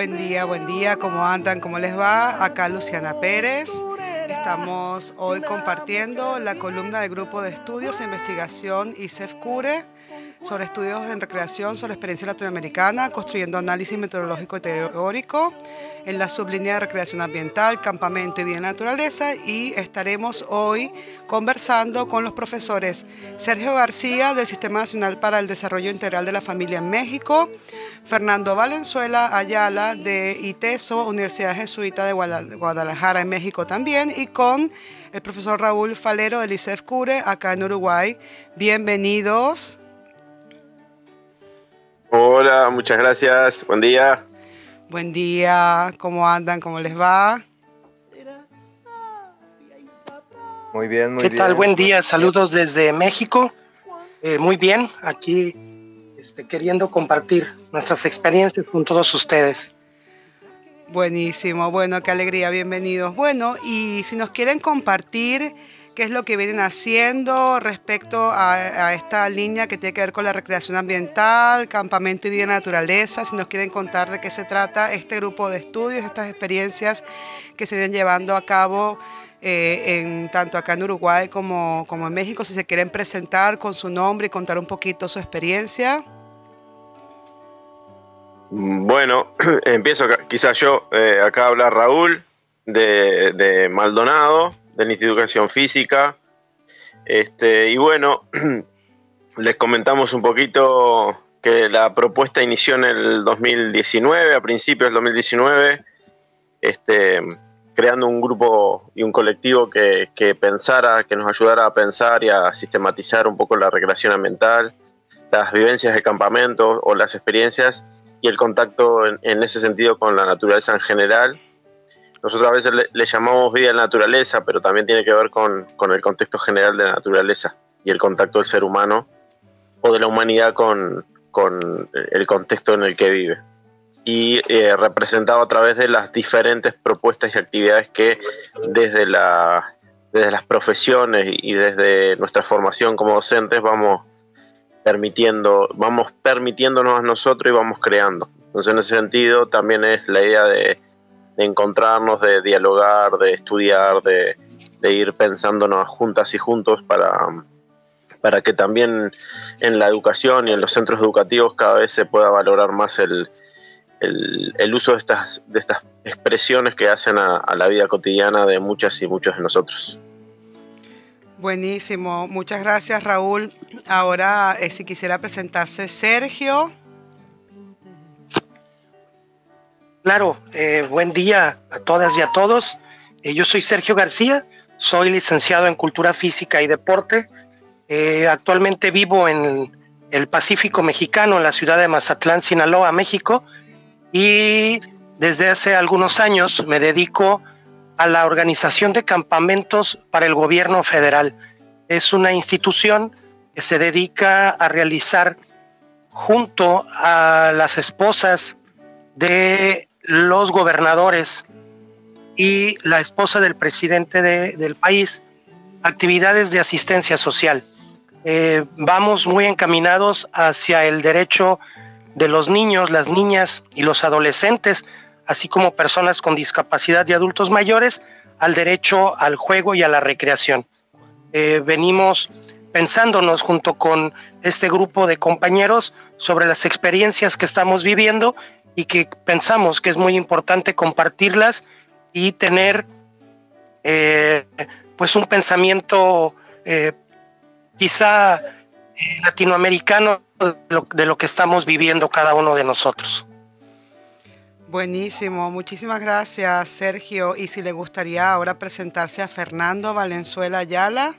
buen día, ¿cómo andan? ¿Cómo les va? Acá Luciana Pérez. Estamos hoy compartiendo la columna del Grupo de Estudios e Investigación ICEF-CURE sobre estudios en recreación sobre experiencia latinoamericana, construyendo análisis metodológico y teórico en la sublínea de recreación ambiental, campamento y vida en la naturaleza, y estaremos hoy conversando con los profesores Sergio García del Sistema Nacional para el Desarrollo Integral de la Familia en México, Fernando Valenzuela Ayala de ITESO, Universidad Jesuita de Guadalajara en México también, y con el profesor Raúl Falero del ICEF-CURE acá en Uruguay. Bienvenidos. Hola, muchas gracias. Buen día. Buen día. ¿Cómo andan? ¿Cómo les va? Muy bien, muy bien. ¿Qué tal? Buen día. Saludos desde México. Muy bien. Aquí queriendo compartir nuestras experiencias con todos ustedes. Buenísimo. Bueno, qué alegría. Bienvenidos. Bueno, y si nos quieren compartir qué es lo que vienen haciendo respecto a esta línea que tiene que ver con la recreación ambiental, campamento y vida en la naturaleza, si nos quieren contar de qué se trata este grupo de estudios, estas experiencias que se vienen llevando a cabo tanto acá en Uruguay como en México, si se quieren presentar con su nombre y contar un poquito su experiencia. Bueno, empiezo quizás yo. Acá habla Raúl de Maldonado, de la Instituto de Educación Física. Y bueno, les comentamos un poquito que la propuesta inició en el 2019, a principios del 2019, creando un grupo y un colectivo que pensara, que nos ayudara a pensar y a sistematizar un poco la recreación ambiental, las vivencias de campamento o las experiencias y el contacto en ese sentido con la naturaleza en general. Nosotros a veces le llamamos vida en la naturaleza, pero también tiene que ver con el contexto general de la naturaleza y el contacto del ser humano o de la humanidad con el contexto en el que vive. Y representado a través de las diferentes propuestas y actividades que desde las profesiones y desde nuestra formación como docentes vamos permitiéndonos a nosotros y vamos creando. Entonces, en ese sentido, también es la idea de encontrarnos, de dialogar, de estudiar, de ir pensándonos juntas y juntos para que también en la educación y en los centros educativos cada vez se pueda valorar más el uso de estas expresiones que hacen a la vida cotidiana de muchas y muchos de nosotros. Buenísimo, muchas gracias, Raúl. Ahora, si quisiera presentarse Sergio. Claro, buen día a todas y a todos. Yo soy Sergio García, soy licenciado en Cultura Física y Deporte. Actualmente vivo en el Pacífico Mexicano, en la ciudad de Mazatlán, Sinaloa, México. Y desde hace algunos años me dedico a la organización de campamentos para el gobierno federal. Es una institución que se dedica a realizar junto a las esposas de los gobernadores y la esposa del presidente del país, actividades de asistencia social. Vamos muy encaminados hacia el derecho de los niños, las niñas y los adolescentes, así como personas con discapacidad y adultos mayores, al derecho al juego y a la recreación. Venimos pensándonos junto con este grupo de compañeros sobre las experiencias que estamos viviendo y que pensamos que es muy importante compartirlas y tener pues un pensamiento quizá latinoamericano de lo que estamos viviendo cada uno de nosotros. Buenísimo, muchísimas gracias, Sergio. Y si le gustaría ahora presentarse a Fernando Valenzuela Ayala.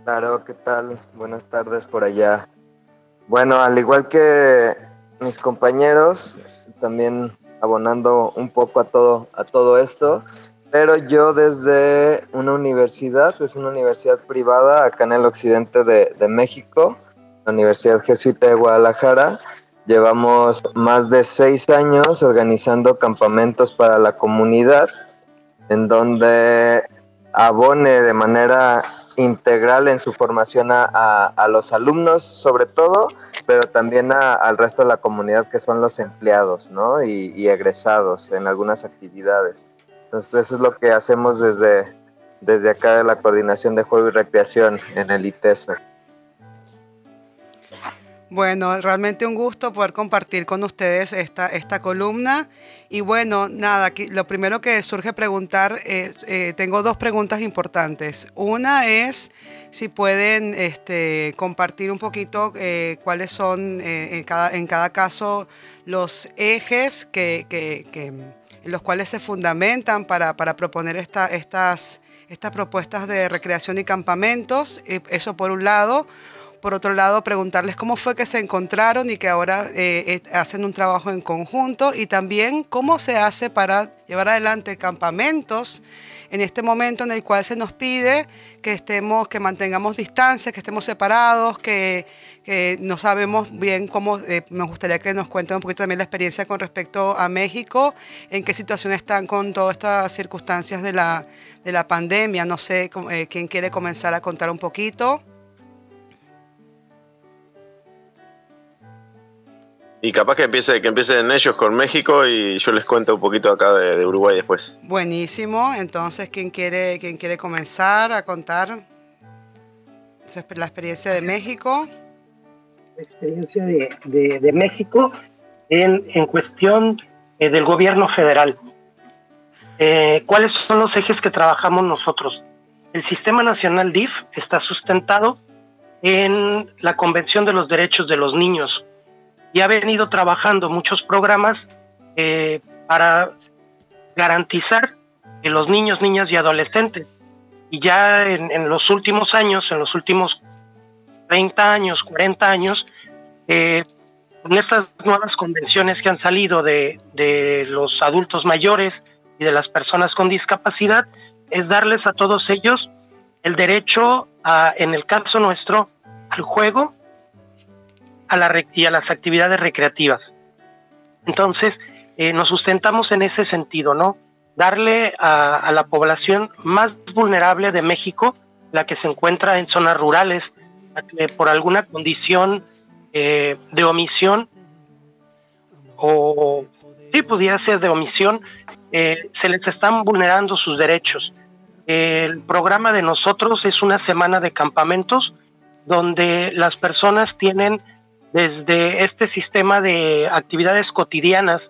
Claro, ¿qué tal? Buenas tardes por allá. Bueno, al igual que mis compañeros, también abonando un poco a todo esto, pero yo desde una universidad, es una universidad privada acá en el occidente de México, la Universidad Jesuita de Guadalajara. Llevamos más de 6 años organizando campamentos para la comunidad, en donde abone de manera integral en su formación a los alumnos sobre todo, pero también al resto de la comunidad que son los empleados, ¿no? Y egresados en algunas actividades. Entonces eso es lo que hacemos desde acá de la Coordinación de Juego y Recreación en el ITESO. Bueno, realmente un gusto poder compartir con ustedes esta columna. Y bueno, nada, aquí, lo primero que surge preguntar es, tengo dos preguntas importantes. Una es si pueden compartir un poquito cuáles son en cada caso los ejes en los cuales se fundamentan para proponer estas propuestas de recreación y campamentos. Eso por un lado. Por otro lado, preguntarles cómo fue que se encontraron y que ahora hacen un trabajo en conjunto, y también cómo se hace para llevar adelante campamentos en este momento en el cual se nos pide que mantengamos distancia, que estemos separados, que no sabemos bien cómo. Me gustaría que nos cuenten un poquito también la experiencia con respecto a México, en qué situación están con todas estas circunstancias de la pandemia. No sé quién quiere comenzar a contar un poquito. Y capaz que empiecen ellos con México y yo les cuento un poquito acá de Uruguay después. Buenísimo. Entonces, ¿quién quiere comenzar a contar la experiencia de México? La experiencia de México en cuestión del gobierno federal. ¿Cuáles son los ejes que trabajamos nosotros? El Sistema Nacional DIF está sustentado en la Convención de los Derechos de los Niños, y ha venido trabajando muchos programas para garantizar que los niños, niñas y adolescentes, y ya en los últimos años, en los últimos 30 años, 40 años, con estas nuevas convenciones que han salido de los adultos mayores y de las personas con discapacidad, es darles a todos ellos el derecho en el caso nuestro, al juego, y a las actividades recreativas. Entonces, nos sustentamos en ese sentido, ¿no? Darle a la población más vulnerable de México, la que se encuentra en zonas rurales, la que por alguna condición de omisión, o sí pudiera ser de omisión, se les están vulnerando sus derechos. El programa de nosotros es una semana de campamentos donde las personas tienen desde este sistema de actividades cotidianas,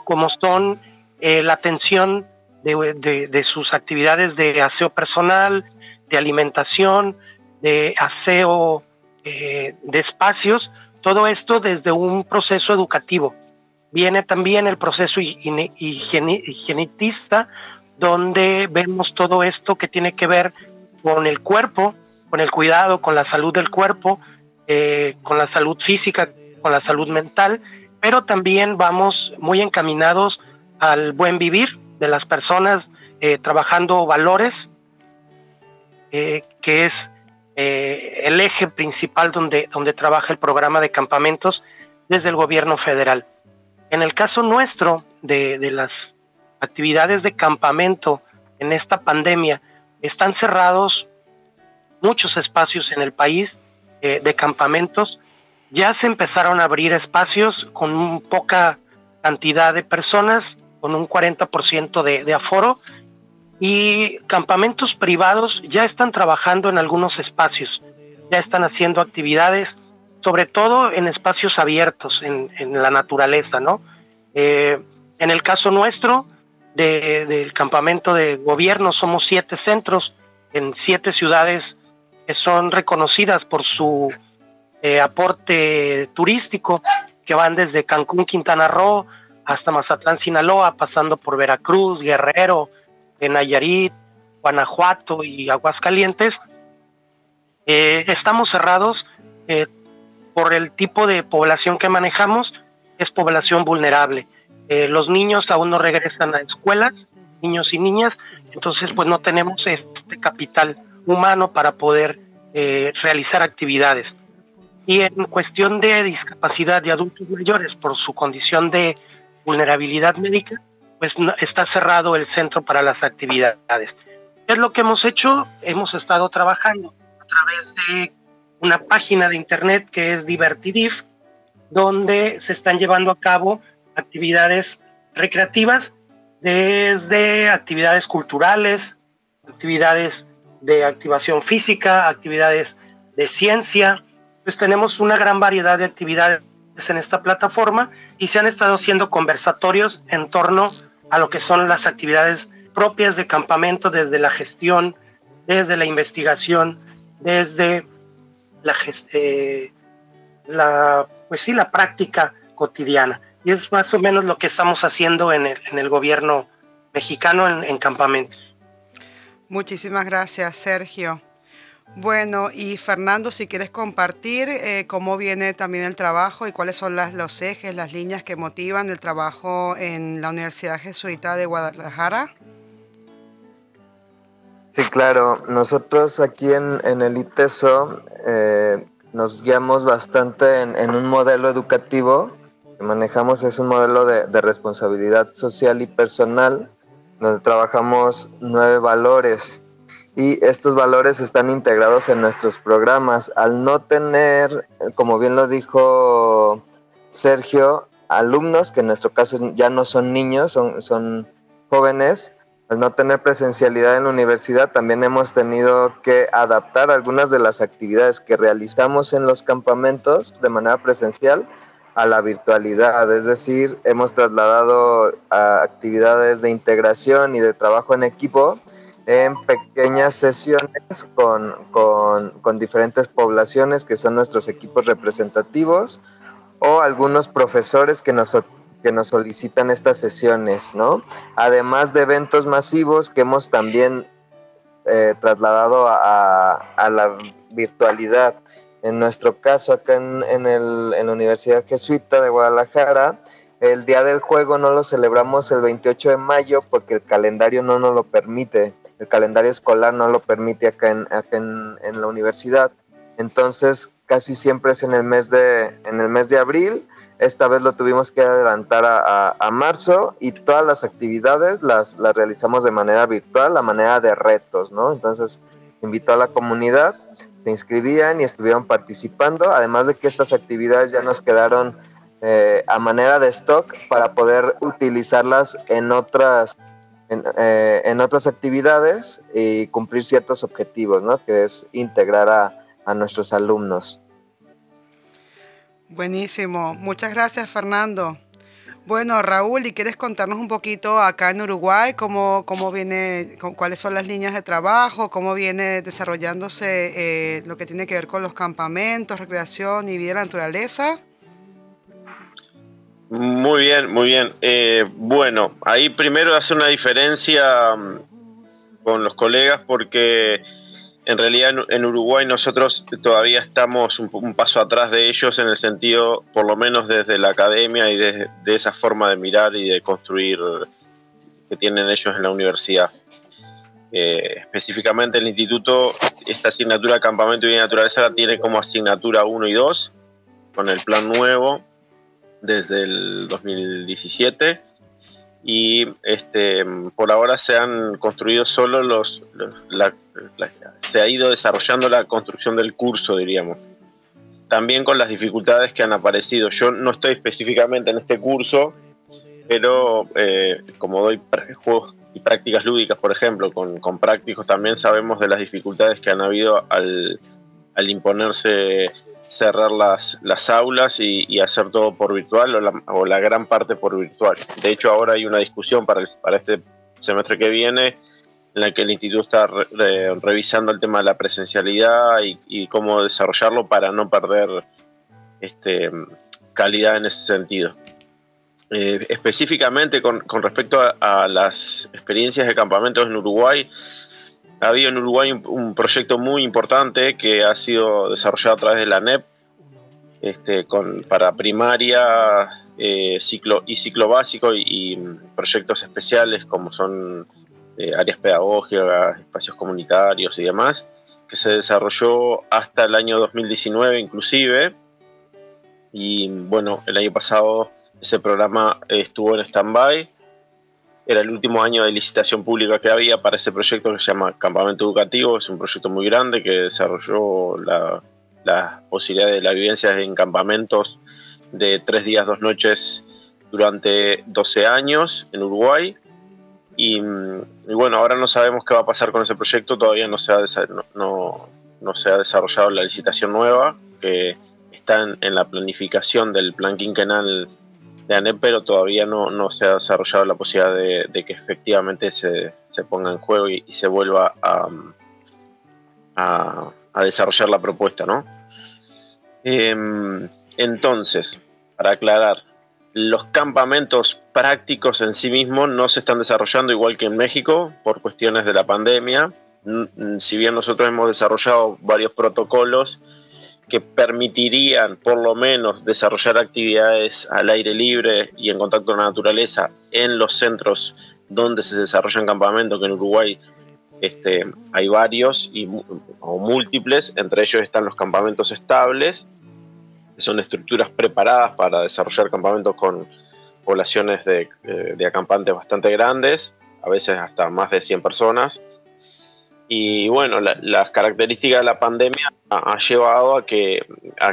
como son la atención de sus actividades de aseo personal, de alimentación, de aseo de espacios, todo esto desde un proceso educativo. Viene también el proceso higienitista, donde vemos todo esto que tiene que ver con el cuerpo, con el cuidado, con la salud del cuerpo, con la salud física, con la salud mental, pero también vamos muy encaminados al buen vivir de las personas, trabajando valores, que es el eje principal donde trabaja el programa de campamentos desde el gobierno federal. En el caso nuestro de las actividades de campamento en esta pandemia, están cerrados muchos espacios en el país de campamentos. Ya se empezaron a abrir espacios con poca cantidad de personas, con un 40% de aforo, y campamentos privados ya están trabajando en algunos espacios, ya están haciendo actividades, sobre todo en espacios abiertos, en la naturaleza, ¿no? En el caso nuestro, del campamento de gobierno, somos 7 centros en 7 ciudades que son reconocidas por su aporte turístico, que van desde Cancún, Quintana Roo, hasta Mazatlán, Sinaloa, pasando por Veracruz, Guerrero, Nayarit, Guanajuato y Aguascalientes. Estamos cerrados por el tipo de población que manejamos, es población vulnerable. Los niños aún no regresan a escuelas, niños y niñas, entonces pues no tenemos este capital humano para poder realizar actividades. Y en cuestión de discapacidad de adultos mayores, por su condición de vulnerabilidad médica, pues está cerrado el centro para las actividades. ¿Qué es lo que hemos hecho? Hemos estado trabajando a través de una página de internet que es Divertidif, donde se están llevando a cabo actividades recreativas, desde actividades culturales, actividades de activación física, actividades de ciencia. Pues tenemos una gran variedad de actividades en esta plataforma y se han estado haciendo conversatorios en torno a lo que son las actividades propias de campamento, desde la gestión, desde la investigación, desde la práctica cotidiana. Y es más o menos lo que estamos haciendo en el gobierno mexicano en campamentos. Muchísimas gracias, Sergio. Bueno, y Fernando, si quieres compartir cómo viene también el trabajo y cuáles son los ejes, las líneas que motivan el trabajo en la Universidad Jesuita de Guadalajara. Sí, claro. Nosotros aquí en el ITESO nos guiamos bastante en un modelo educativo que manejamos. Es un modelo de responsabilidad social y personal, donde trabajamos 9 valores. Y estos valores están integrados en nuestros programas. Al no tener, como bien lo dijo Sergio, alumnos, que en nuestro caso ya no son niños, son jóvenes, al no tener presencialidad en la universidad, también hemos tenido que adaptar algunas de las actividades que realizamos en los campamentos de manera presencial a la virtualidad. Es decir, hemos trasladado a actividades de integración y de trabajo en equipo en pequeñas sesiones con diferentes poblaciones que son nuestros equipos representativos, o algunos profesores que nos solicitan estas sesiones, ¿no? Además de eventos masivos que hemos también trasladado a la virtualidad. En nuestro caso, acá en la Universidad Jesuita de Guadalajara, el Día del Juego no lo celebramos el 28 de mayo porque el calendario no nos lo permite. El calendario escolar no lo permite acá en la universidad. Entonces, casi siempre es en el mes de abril. Esta vez lo tuvimos que adelantar a marzo, y todas las actividades las realizamos de manera virtual, a manera de retos, ¿no? Entonces, invitó a la comunidad, se inscribían y estuvieron participando, además de que estas actividades ya nos quedaron a manera de stock para poder utilizarlas en otras actividades y cumplir ciertos objetivos, ¿no? Que es integrar a nuestros alumnos. Buenísimo. Muchas gracias, Fernando. Bueno, Raúl, ¿y quieres contarnos un poquito acá en Uruguay cómo viene, cuáles son las líneas de trabajo, cómo viene desarrollándose lo que tiene que ver con los campamentos, recreación y vida en la naturaleza? Muy bien, muy bien. Bueno, ahí primero hace una diferencia con los colegas, porque en realidad en Uruguay nosotros todavía estamos un paso atrás de ellos, en el sentido, por lo menos desde la academia y de esa forma de mirar y de construir que tienen ellos en la universidad. Específicamente el instituto, esta asignatura Campamento y Naturaleza la tiene como asignatura 1 y 2, con el plan nuevo desde el 2017, y por ahora se han construido solo se ha ido desarrollando la construcción del curso, diríamos, también con las dificultades que han aparecido. Yo no estoy específicamente en este curso, pero como doy juegos y prácticas lúdicas, por ejemplo, con prácticos, también sabemos de las dificultades que han habido al imponerse cerrar las aulas y hacer todo por virtual, o la gran parte por virtual. De hecho, ahora hay una discusión para este semestre que viene, en la que el instituto está revisando el tema de la presencialidad y cómo desarrollarlo para no perder calidad en ese sentido. Específicamente con respecto a las experiencias de campamentos en Uruguay, ha habido en Uruguay un proyecto muy importante que ha sido desarrollado a través de la ANEP, para primaria, ciclo básico y proyectos especiales como son áreas pedagógicas, espacios comunitarios y demás, que se desarrolló hasta el año 2019 inclusive. Y bueno, el año pasado ese programa estuvo en stand-by, Era el último año de licitación pública que había para ese proyecto que se llama Campamento Educativo. Es un proyecto muy grande que desarrolló la posibilidad de la vivencia en campamentos de 3 días, 2 noches durante 12 años en Uruguay. Y bueno, ahora no sabemos qué va a pasar con ese proyecto. Todavía no se ha desarrollado la licitación nueva, que está en la planificación del plan quinquenal de ANEP, pero todavía no se ha desarrollado la posibilidad de que efectivamente se ponga en juego y se vuelva a desarrollar la propuesta, ¿no? Entonces, para aclarar, los campamentos prácticos en sí mismos no se están desarrollando igual que en México por cuestiones de la pandemia. Si bien nosotros hemos desarrollado varios protocolos que permitirían por lo menos desarrollar actividades al aire libre y en contacto con la naturaleza en los centros donde se desarrollan campamentos, que en Uruguay hay varios o múltiples. Entre ellos están los campamentos estables, que son estructuras preparadas para desarrollar campamentos con poblaciones de acampantes bastante grandes, a veces hasta más de 100 personas. Y bueno, las características de la pandemia ha llevado a que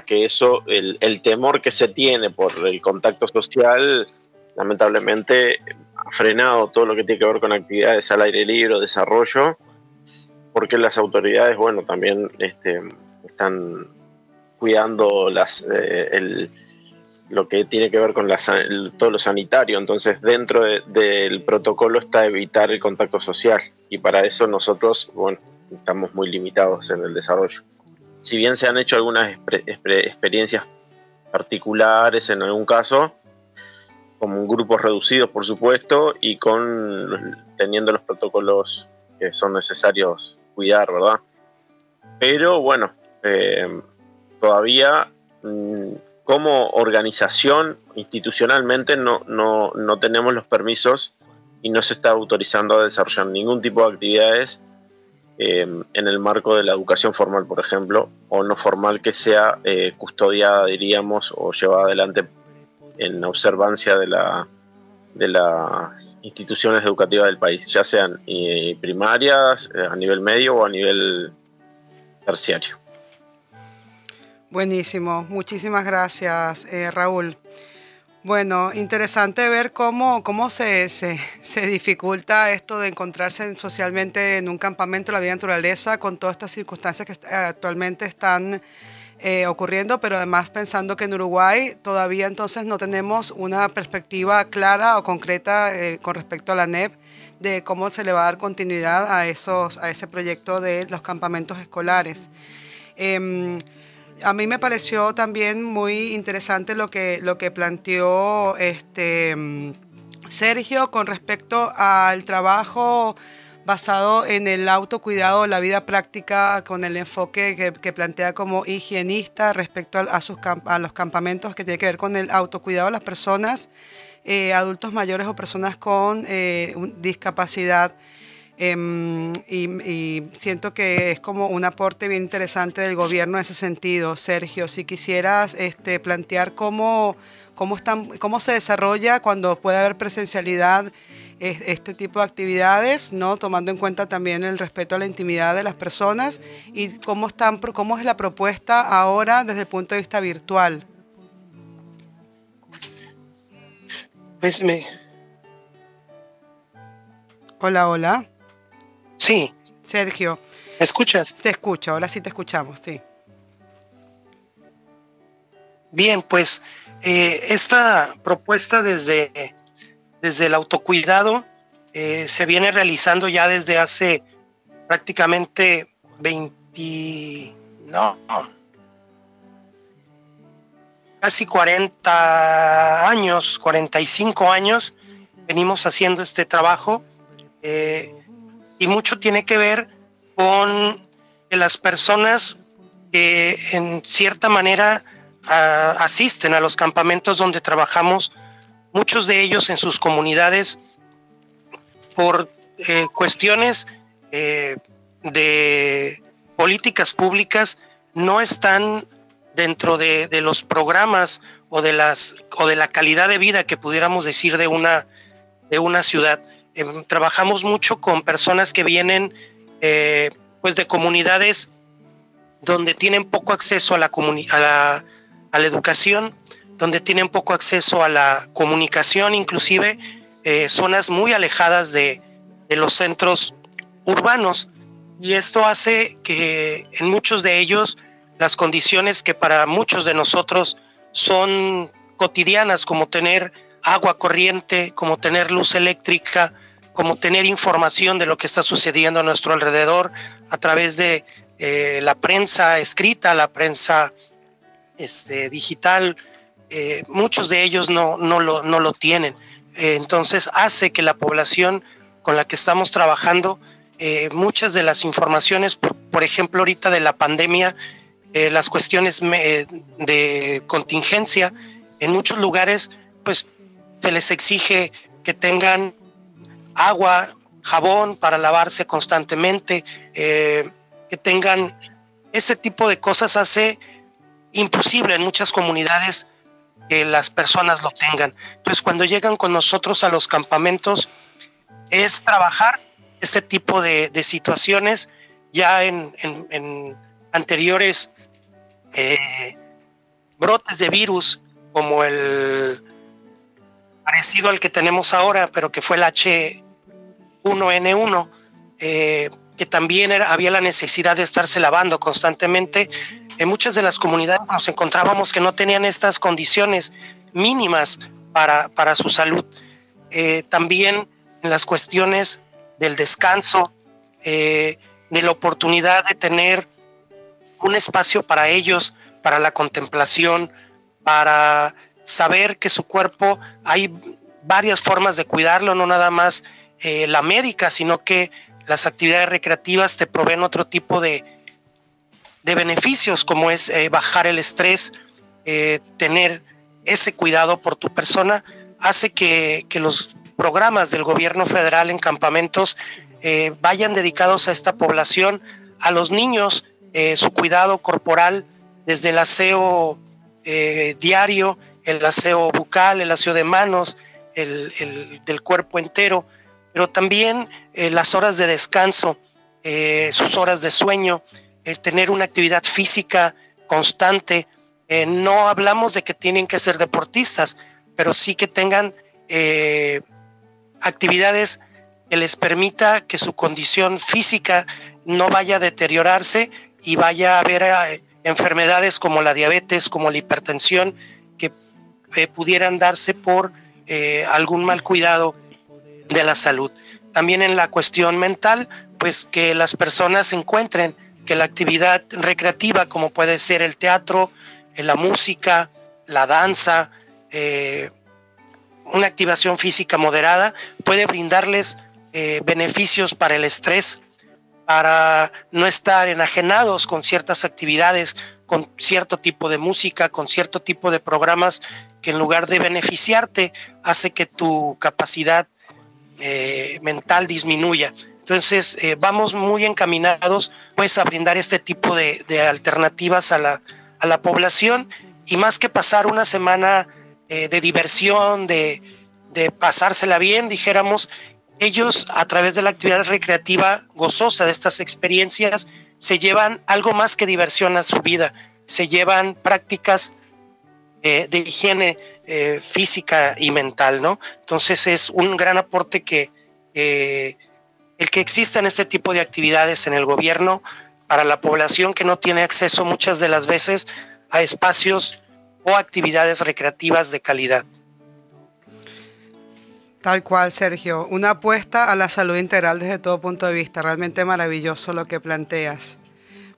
eso, el temor que se tiene por el contacto social, lamentablemente ha frenado todo lo que tiene que ver con actividades al aire libre o desarrollo, porque las autoridades, bueno, también están cuidando lo que tiene que ver con todo lo sanitario. Entonces, dentro del protocolo está evitar el contacto social, y para eso nosotros, bueno, estamos muy limitados en el desarrollo. Si bien se han hecho algunas experiencias particulares en algún caso, con grupos reducidos, por supuesto, y teniendo los protocolos que son necesarios cuidar, ¿verdad? Pero bueno, todavía como organización institucionalmente no tenemos los permisos y no se está autorizando a desarrollar ningún tipo de actividades en el marco de la educación formal, por ejemplo, o no formal, que sea custodiada, diríamos, o llevada adelante en observancia de las instituciones educativas del país, ya sean primarias, a nivel medio o a nivel terciario. Buenísimo, muchísimas gracias, Raúl. Bueno, interesante ver cómo se dificulta esto de encontrarse socialmente en un campamento de la vida naturaleza con todas estas circunstancias que actualmente están ocurriendo, pero además pensando que en Uruguay todavía entonces no tenemos una perspectiva clara o concreta con respecto a la ANEP de cómo se le va a dar continuidad a ese proyecto de los campamentos escolares. A mí me pareció también muy interesante lo que planteó Sergio con respecto al trabajo basado en el autocuidado, la vida práctica, con el enfoque que plantea como higienista respecto a los campamentos, que tiene que ver con el autocuidado de las personas, adultos mayores o personas con discapacidad. Y siento que es como un aporte bien interesante del gobierno en ese sentido. Sergio, si quisieras plantear cómo se desarrolla cuando puede haber presencialidad este tipo de actividades, ¿no? Tomando en cuenta también el respeto a la intimidad de las personas, y cómo es la propuesta ahora desde el punto de vista virtual. Pues Hola. Sí. Sergio. ¿Me escuchas? Te escucho, ahora sí te escuchamos, sí. Bien, pues esta propuesta desde el autocuidado se viene realizando ya desde hace prácticamente casi 40 años, 45 años, venimos haciendo este trabajo. Y mucho tiene que ver con que las personas que en cierta manera asisten a los campamentos donde trabajamos, muchos de ellos en sus comunidades, por cuestiones de políticas públicas, no están dentro de los programas o de la calidad de vida que pudiéramos decir de una ciudad. Trabajamos mucho con personas que vienen pues de comunidades donde tienen poco acceso a la educación, donde tienen poco acceso a la comunicación, inclusive zonas muy alejadas de los centros urbanos. Y esto hace que en muchos de ellos las condiciones que para muchos de nosotros son cotidianas, como tener agua corriente, como tener luz eléctrica, como tener información de lo que está sucediendo a nuestro alrededor a través de la prensa escrita, la prensa digital, muchos de ellos no lo tienen. Entonces hace que la población con la que estamos trabajando, muchas de las informaciones, por ejemplo ahorita de la pandemia, las cuestiones de contingencia, en muchos lugares pues se les exige que tengan agua, jabón para lavarse constantemente, que tengan este tipo de cosas. Hace imposible en muchas comunidades que las personas lo tengan. Entonces cuando llegan con nosotros a los campamentos es trabajar este tipo de situaciones. Ya en anteriores brotes de virus como el parecido al que tenemos ahora, pero que fue el H1N1, que también había la necesidad de estarse lavando constantemente. En muchas de las comunidades nos encontrábamos que no tenían estas condiciones mínimas para su salud. También en las cuestiones del descanso, de la oportunidad de tener un espacio para ellos, para la contemplación, para saber que su cuerpo, hay varias formas de cuidarlo, no nada más la médica, sino que las actividades recreativas te proveen otro tipo de beneficios, como es bajar el estrés, tener ese cuidado por tu persona. Hace que los programas del gobierno federal en campamentos vayan dedicados a esta población, a los niños, su cuidado corporal, desde el aseo diario, el aseo bucal, el aseo de manos, del cuerpo entero, pero también las horas de descanso, sus horas de sueño, tener una actividad física constante. No hablamos de que tienen que ser deportistas, pero sí que tengan actividades que les permita que su condición física no vaya a deteriorarse y vaya a haber enfermedades como la diabetes, como la hipertensión, que pudieran darse por algún mal cuidado de la salud. También en la cuestión mental, pues que las personas encuentren que la actividad recreativa, como puede ser el teatro, la música, la danza, una activación física moderada, puede brindarles beneficios para el estrés, para no estar enajenados con ciertas actividades, con cierto tipo de música, con cierto tipo de programas que en lugar de beneficiarte, hace que tu capacidad mental disminuya. Entonces vamos muy encaminados pues a brindar este tipo de alternativas a la población, y más que pasar una semana de diversión, de pasársela bien, dijéramos, ellos a través de la actividad recreativa gozosa de estas experiencias se llevan algo más que diversión a su vida, se llevan prácticas de higiene física y mental, ¿no? Entonces es un gran aporte que el que existan este tipo de actividades en el gobierno para la población que no tiene acceso muchas de las veces a espacios o actividades recreativas de calidad. Tal cual, Sergio. Una apuesta a la salud integral desde todo punto de vista. Realmente maravilloso lo que planteas.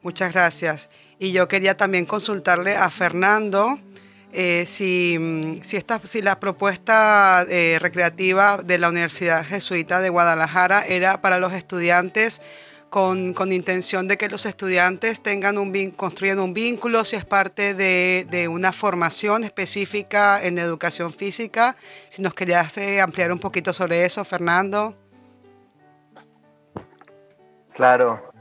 Muchas gracias. Y yo quería también consultarle a Fernando si la propuesta recreativa de la Universidad Jesuita de Guadalajara era para los estudiantes con intención de que los estudiantes construyan un vínculo, si es parte de una formación específica en educación física. Si nos querías ampliar un poquito sobre eso, Fernando. Claro.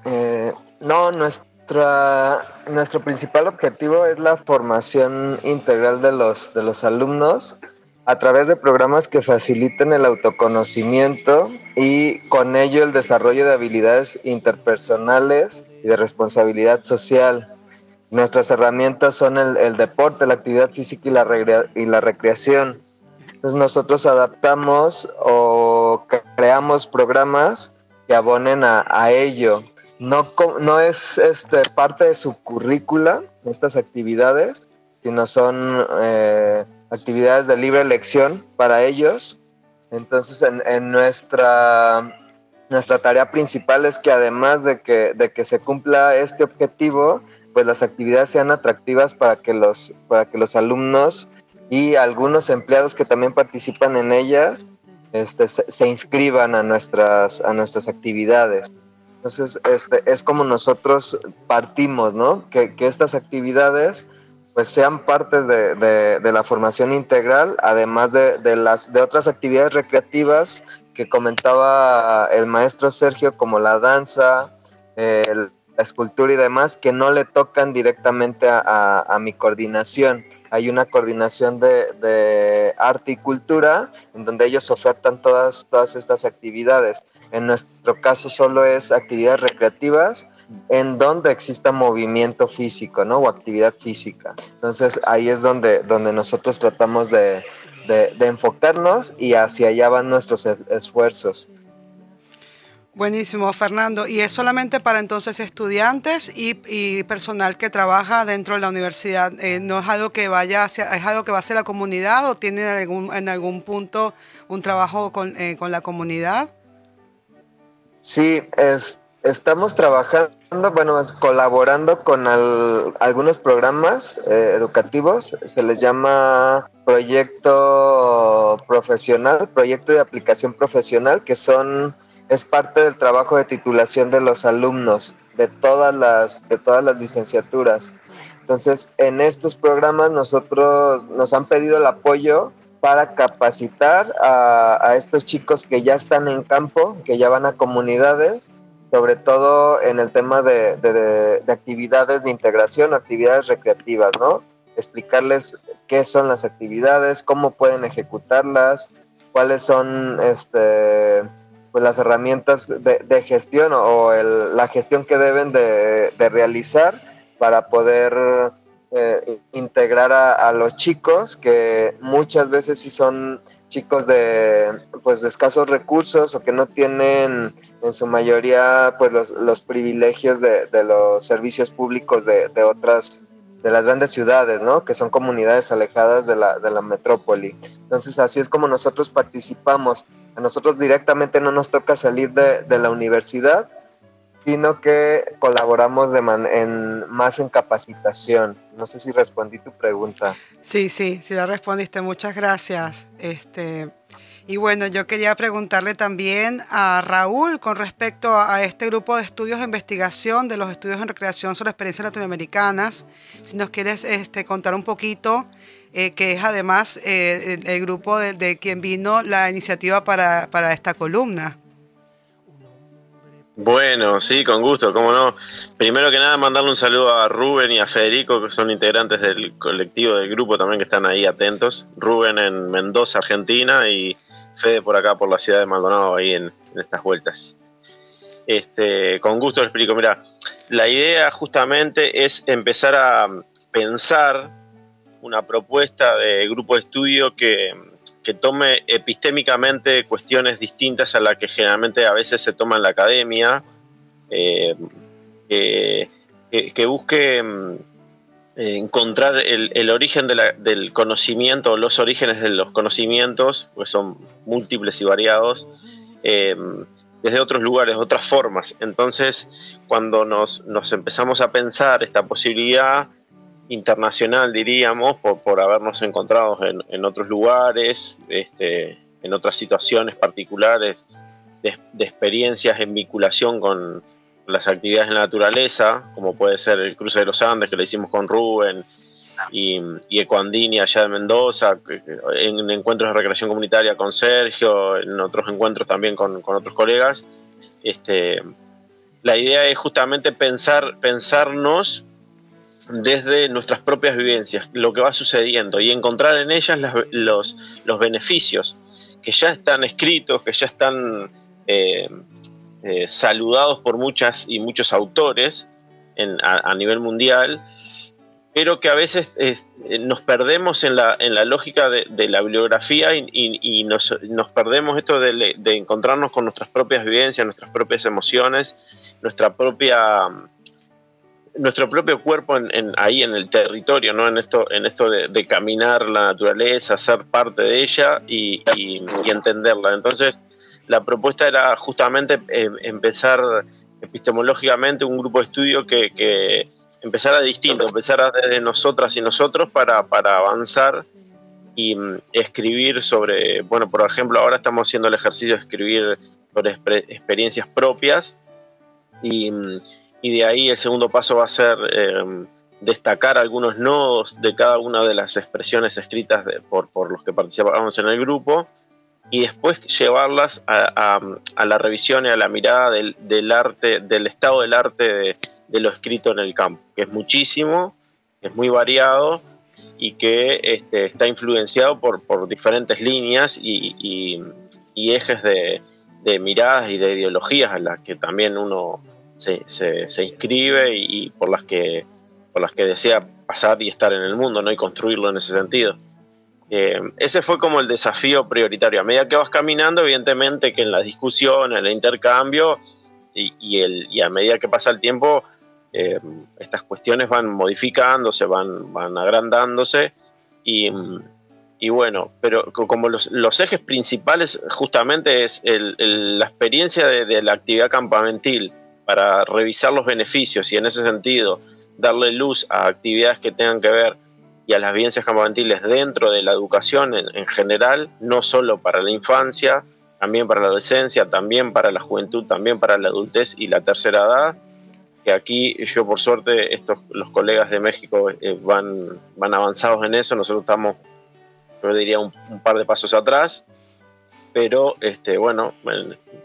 No, nuestro principal objetivo es la formación integral de los alumnos a través de programas que faciliten el autoconocimiento y con ello el desarrollo de habilidades interpersonales y de responsabilidad social. Nuestras herramientas son el deporte, la actividad física y la recreación. Entonces nosotros adaptamos o creamos programas que abonen a ello. No es parte de su currícula, estas actividades, sino son actividades de libre elección para ellos. Entonces en nuestra tarea principal es que además de que se cumpla este objetivo, pues las actividades sean atractivas para que los alumnos y algunos empleados que también participan en ellas se inscriban a nuestras actividades. Entonces es como nosotros partimos, ¿no? Que estas actividades pues sean parte de la formación integral, además de otras actividades recreativas que comentaba el maestro Sergio, como la danza, la escultura y demás, que no le tocan directamente a mi coordinación. Hay una coordinación de arte y cultura en donde ellos ofertan todas estas actividades. En nuestro caso solo es actividades recreativas en donde exista movimiento físico, ¿no? O actividad física. Entonces ahí es donde nosotros tratamos de enfocarnos y hacia allá van nuestros esfuerzos. Buenísimo, Fernando. ¿Y es solamente para entonces estudiantes y personal que trabaja dentro de la universidad? ¿No es algo que es algo que va hacia la comunidad o tienen en algún punto un trabajo con la comunidad? Sí, estamos trabajando, colaborando con algunos programas educativos. Se les llama proyecto profesional, proyecto de aplicación profesional, que es parte del trabajo de titulación de los alumnos de todas las licenciaturas. Entonces, en estos programas nos han pedido el apoyo para capacitar a estos chicos que ya están en campo, que ya van a comunidades, sobre todo en el tema de actividades de integración, actividades recreativas, ¿no? Explicarles qué son las actividades, cómo pueden ejecutarlas, cuáles son pues las herramientas de gestión o la gestión que deben de realizar para poder integrar a los chicos, que muchas veces sí son chicos de escasos recursos o que no tienen en su mayoría pues los privilegios de los servicios públicos de las grandes ciudades, ¿no? Que son comunidades alejadas de la metrópoli. Entonces así es como nosotros participamos. A nosotros directamente no nos toca salir de la universidad, sino que colaboramos más en capacitación. No sé si respondí tu pregunta. Sí, la respondiste. Muchas gracias. Y bueno, yo quería preguntarle también a Raúl con respecto a este grupo de estudios de investigación de los estudios en recreación sobre experiencias latinoamericanas. Si nos quieres contar un poquito, que es además el grupo de quien vino la iniciativa para esta columna. Bueno, sí, con gusto, cómo no. Primero que nada, mandarle un saludo a Rubén y a Federico, que son integrantes del colectivo del grupo también, que están ahí atentos. Rubén en Mendoza, Argentina, y Fede por acá, por la ciudad de Maldonado, ahí en estas vueltas. Con gusto le explico. Mira, la idea justamente es empezar a pensar una propuesta de grupo de estudio que tome epistémicamente cuestiones distintas a las que generalmente a veces se toma en la academia, que busque encontrar el origen del conocimiento, o los orígenes de los conocimientos, pues son múltiples y variados, desde otros lugares, otras formas. Entonces, cuando nos empezamos a pensar esta posibilidad internacional, diríamos, por habernos encontrado en otros lugares, en otras situaciones particulares de experiencias en vinculación con las actividades de la naturaleza, como puede ser el cruce de los Andes, que lo hicimos con Rubén, y Ecoandini allá de Mendoza, en encuentros de recreación comunitaria con Sergio, en otros encuentros también con otros colegas. La idea es justamente pensarnos desde nuestras propias vivencias, lo que va sucediendo, y encontrar en ellas los beneficios que ya están escritos, que ya están saludados por muchas y muchos autores a nivel mundial, pero que a veces nos perdemos en la lógica de la bibliografía y nos perdemos esto de encontrarnos con nuestras propias vivencias, nuestras propias emociones, nuestro propio cuerpo ahí en el territorio, ¿no? En esto de caminar la naturaleza, ser parte de ella y entenderla. Entonces, la propuesta era justamente empezar epistemológicamente un grupo de estudio que empezara distinto, empezara desde nosotras y nosotros para avanzar y escribir sobre, bueno, por ejemplo, ahora estamos haciendo el ejercicio de escribir sobre experiencias propias y de ahí el segundo paso va a ser destacar algunos nodos de cada una de las expresiones escritas por los que participamos en el grupo y después llevarlas a la revisión y a la mirada del arte, del estado del arte de lo escrito en el campo, que es muchísimo, es muy variado y que está influenciado por diferentes líneas y ejes de miradas y de ideologías a las que también uno se inscribe y por las que desea pasar y estar en el mundo, ¿no? Y construirlo en ese sentido. Ese fue como el desafío prioritario. A medida que vas caminando, evidentemente que en la discusión, en el intercambio y a medida que pasa el tiempo, estas cuestiones van modificándose, van agrandándose y bueno, pero como los ejes principales justamente es la experiencia de la actividad campamentil para revisar los beneficios y en ese sentido darle luz a actividades que tengan que ver y a las vivencias campamentiles dentro de la educación en general, no solo para la infancia, también para la adolescencia, también para la juventud, también para la adultez y la tercera edad, que aquí yo por suerte los colegas de México van avanzados en eso, nosotros estamos, yo diría, un par de pasos atrás, pero bueno,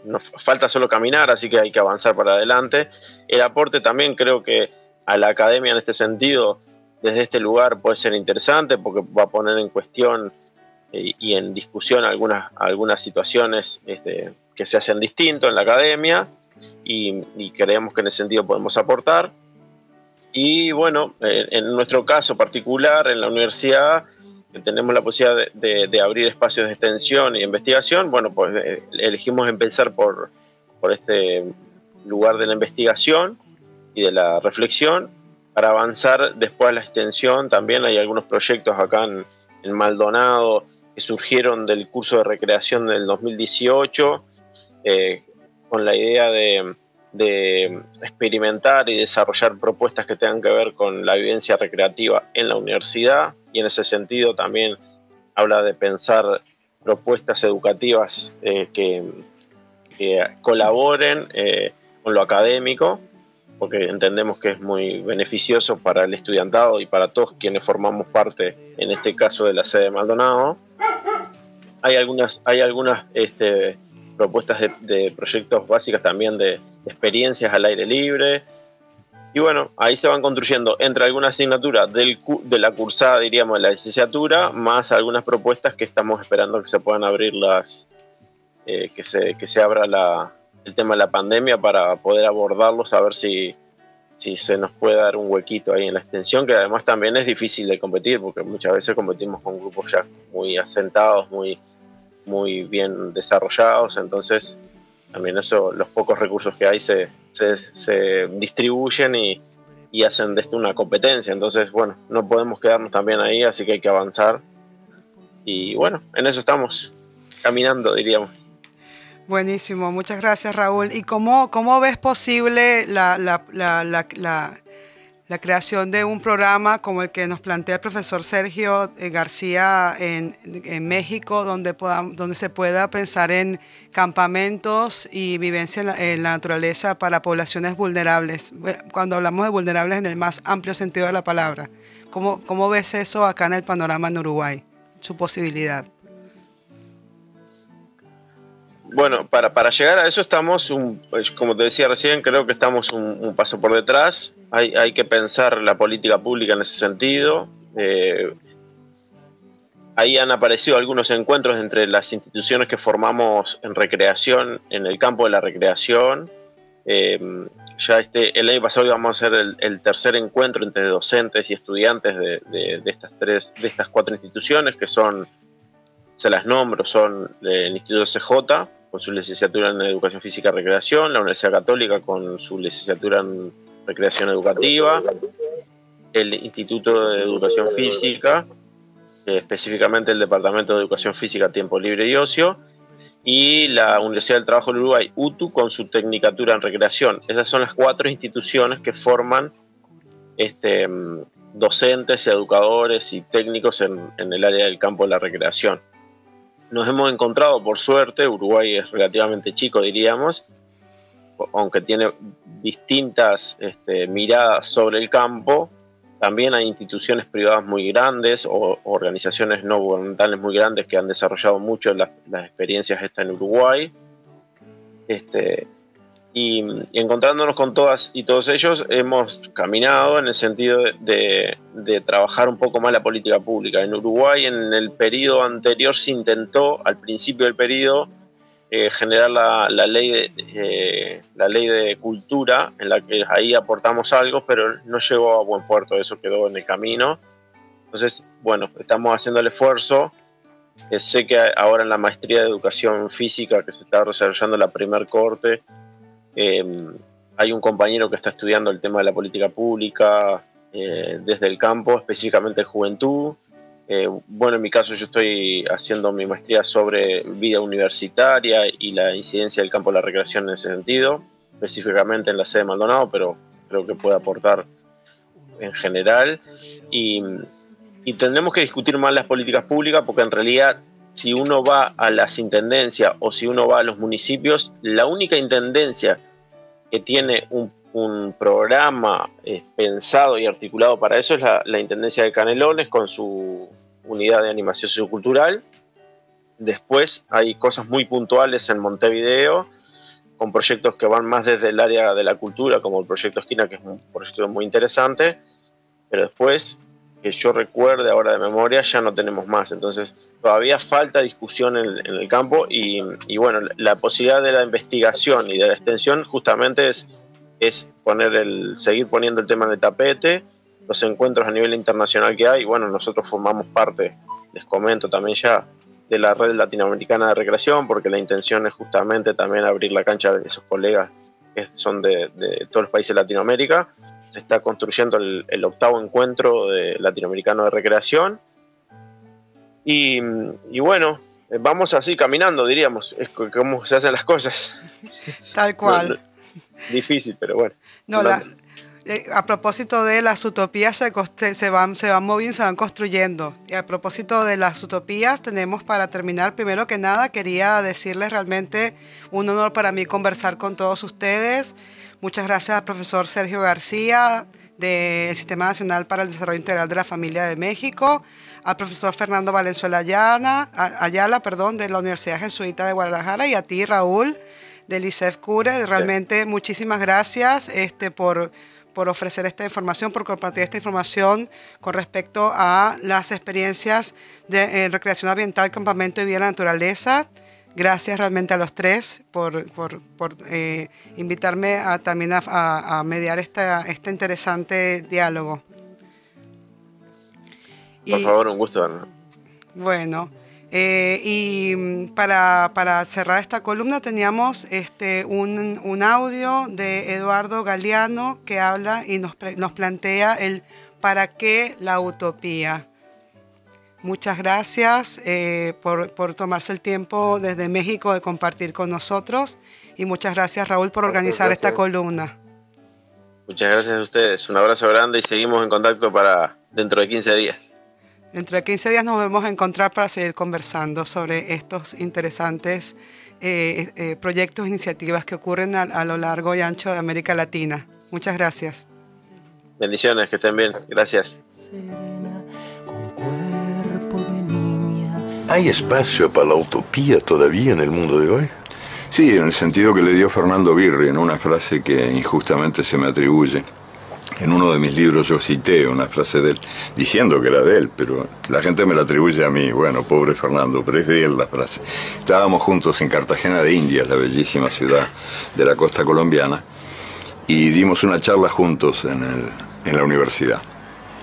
nos falta solo caminar, así que hay que avanzar para adelante. El aporte también creo que a la academia en este sentido, desde este lugar puede ser interesante porque va a poner en cuestión y en discusión algunas situaciones que se hacen distinto en la academia y creemos que en ese sentido podemos aportar. Y bueno, en nuestro caso particular, en la universidad, tenemos la posibilidad de abrir espacios de extensión y de investigación. Bueno, pues elegimos empezar por este lugar de la investigación y de la reflexión para avanzar después a la extensión. También hay algunos proyectos acá en Maldonado que surgieron del curso de recreación del 2018 con la idea de experimentar y desarrollar propuestas que tengan que ver con la vivencia recreativa en la universidad y en ese sentido también habla de pensar propuestas educativas que colaboren con lo académico, porque entendemos que es muy beneficioso para el estudiantado y para todos quienes formamos parte, en este caso de la sede de Maldonado. Hay algunas propuestas de proyectos básicos también de experiencias al aire libre. Y bueno, ahí se van construyendo entre algunas asignaturas de la cursada, diríamos, de la licenciatura, más algunas propuestas que estamos esperando que se puedan abrir que se abra el tema de la pandemia para poder abordarlos, a ver si se nos puede dar un huequito ahí en la extensión, que además también es difícil de competir, porque muchas veces competimos con grupos ya muy asentados, muy bien desarrollados, entonces también eso, los pocos recursos que hay se distribuyen y hacen de esto una competencia, entonces bueno, no podemos quedarnos también ahí, así que hay que avanzar y bueno, en eso estamos caminando, diríamos. Buenísimo, muchas gracias, Raúl. ¿Y cómo ves posible la creación de un programa como el que nos plantea el profesor Sergio García en México, donde se pueda pensar en campamentos y vivencia en la naturaleza para poblaciones vulnerables? Cuando hablamos de vulnerables en el más amplio sentido de la palabra, ¿cómo ves eso acá en el panorama en Uruguay, su posibilidad? Bueno, para llegar a eso estamos, como te decía recién, creo que estamos un paso por detrás. Hay que pensar la política pública en ese sentido. ahí han aparecido algunos encuentros entre las instituciones que formamos en recreación, en el campo de la recreación. Ya el año pasado íbamos a hacer el tercer encuentro entre docentes y estudiantes de estas 4 instituciones, que son, se las nombro, son el Instituto CJ, con su licenciatura en Educación Física y Recreación, la Universidad Católica con su licenciatura en Recreación Educativa, el Instituto de Educación Física, específicamente el Departamento de Educación Física, Tiempo Libre y Ocio, y la Universidad del Trabajo del Uruguay, UTU, con su Tecnicatura en Recreación. Esas son las 4 instituciones que forman docentes, educadores y técnicos en el área del campo de la recreación. Nos hemos encontrado, por suerte, Uruguay es relativamente chico, diríamos, aunque tiene distintas miradas sobre el campo. También hay instituciones privadas muy grandes o organizaciones no gubernamentales muy grandes que han desarrollado mucho las experiencias en Uruguay. Y encontrándonos con todas y todos ellos, hemos caminado en el sentido de trabajar un poco más la política pública. En Uruguay, en el periodo anterior, se intentó, al principio del periodo, generar la ley de cultura, en la que ahí aportamos algo, pero no llegó a buen puerto, eso quedó en el camino. Entonces, bueno, estamos haciendo el esfuerzo. Sé que ahora en la maestría de Educación Física, que se está desarrollando la primer corte, hay un compañero que está estudiando el tema de la política pública desde el campo, específicamente juventud. Bueno, en mi caso yo estoy haciendo mi maestría sobre vida universitaria y la incidencia del campo de la recreación en ese sentido, específicamente en la sede de Maldonado, pero creo que puede aportar en general. Y tendremos que discutir más las políticas públicas, porque en realidad, si uno va a las intendencias o si uno va a los municipios, la única intendencia que tiene un programa pensado y articulado para eso es la Intendencia de Canelones, con su unidad de animación sociocultural. Después hay cosas muy puntuales en Montevideo, con proyectos que van más desde el área de la cultura, como el proyecto Esquina, que es un proyecto muy interesante, pero después, que yo recuerde ahora de memoria, ya no tenemos más. Entonces todavía falta discusión en el campo, y bueno, la posibilidad de la investigación y de la extensión justamente es seguir poniendo el tema en el tapete, los encuentros a nivel internacional que hay. Bueno, nosotros formamos parte, les comento también ya, de la Red Latinoamericana de Recreación, porque la intención es justamente también abrir la cancha de esos colegas que son de todos los países de Latinoamérica. Se está construyendo el 8º encuentro latinoamericano de recreación. Y bueno, vamos así caminando, diríamos. Es como se hacen las cosas. Tal cual. Difícil, pero bueno. No, a propósito de las utopías, se van moviendo, se van construyendo. Y a propósito de las utopías, tenemos, para terminar, primero que nada, quería decirles realmente un honor para mí conversar con todos ustedes. Muchas gracias al profesor Sergio García, del Sistema Nacional para el Desarrollo Integral de la Familia de México, al profesor Fernando Valenzuela Ayala, de la Universidad Jesuita de Guadalajara, y a ti, Raúl, del ISEF CURE. Realmente muchísimas gracias por ofrecer esta información, por compartir esta información con respecto a las experiencias de recreación ambiental, campamento y vida en la naturaleza. Gracias realmente a los tres por invitarme también a mediar este interesante diálogo. Por favor, un gusto, Ana. Bueno, y para cerrar esta columna teníamos un audio de Eduardo Galeano que habla y nos plantea el ¿para qué la utopía? Muchas gracias por tomarse el tiempo desde México de compartir con nosotros, y muchas gracias, Raúl, por organizar esta columna. Muchas gracias a ustedes. Un abrazo grande y seguimos en contacto para dentro de 15 días. Dentro de 15 días nos volvemos a encontrar para seguir conversando sobre estos interesantes proyectos e iniciativas que ocurren a lo largo y ancho de América Latina. Muchas gracias. Bendiciones, que estén bien. Gracias. ¿Hay espacio para la utopía todavía en el mundo de hoy? Sí, en el sentido que le dio Fernando Birri en una frase que injustamente se me atribuye. En uno de mis libros yo cité una frase de él, diciendo que era de él, pero la gente me la atribuye a mí. Bueno, pobre Fernando, pero es de él la frase. Estábamos juntos en Cartagena de Indias, la bellísima ciudad de la costa colombiana, y dimos una charla juntos en la universidad.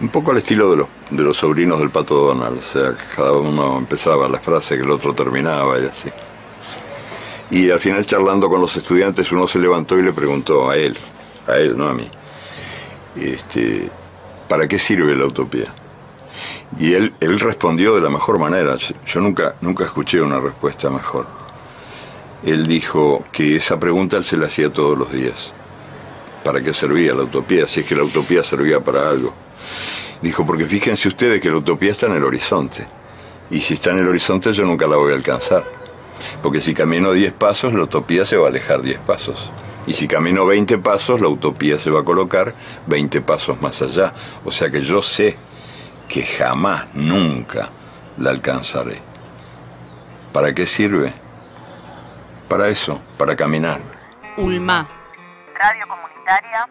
Un poco al estilo de los sobrinos del Pato Donald, o sea, cada uno empezaba la frase que el otro terminaba y así. Y al final, charlando con los estudiantes, uno se levantó y le preguntó a él, no a mí, ¿para qué sirve la utopía? Y él respondió de la mejor manera. Yo nunca escuché una respuesta mejor. Él dijo que esa pregunta él se la hacía todos los días. ¿Para qué servía la utopía? Si es que la utopía servía para algo. Dijo, porque fíjense ustedes que la utopía está en el horizonte. Y si está en el horizonte yo nunca la voy a alcanzar. Porque si camino 10 pasos, la utopía se va a alejar 10 pasos. Y si camino 20 pasos, la utopía se va a colocar 20 pasos más allá. O sea que yo sé que jamás, nunca la alcanzaré. ¿Para qué sirve? Para eso, para caminar. ULMA. Radio Comunitaria